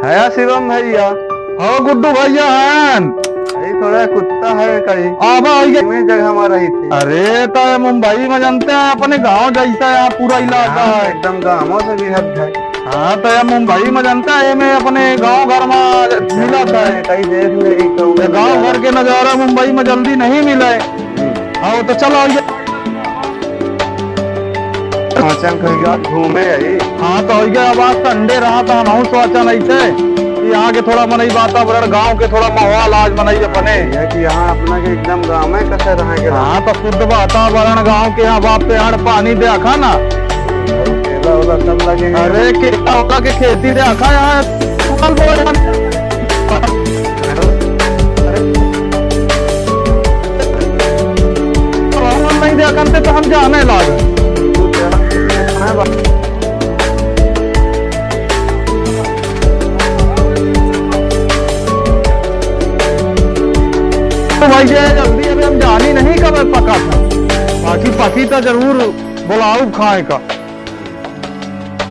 है शिवम भैया। हाँ गुड्डू भैया हैं। यही थोड़ा कुत्ता है कहीं आबा में जगह में रही थी। अरे तो मुंबई में जानते हैं अपने गांव जैसा यहाँ पूरा इलाका है। एकदम गाँवों से भी हद है। हाँ तो यार मुंबई में जानता है मैं अपने गांव घर में मिला था। कई देश में गांव घर के नजारा मुंबई में जल्दी नहीं मिले। हाँ तो चलो घूमे आई। हाँ तो अब आज संडे रहा था हम सोचा नहीं थे यहाँ के थोड़ा मनई वातावरण गांव के थोड़ा माहौल आज मनई अपने है कि यहाँ अपना के एकदम गाँव में कैसे रहेंगे। हाँ तो शुद्ध वातावरण गांव के यहाँ बाप पेड़ पानी दे आखा ना। केला उला सब लगे। अरे केला उला के खेती दे आखा यहाँ नहीं दिया करते तो हम जाने लागे। तो भाई जल्दी अभी हम जानी नहीं कब पका था बाकी पकी तो जरूर बुलाऊ खाए का।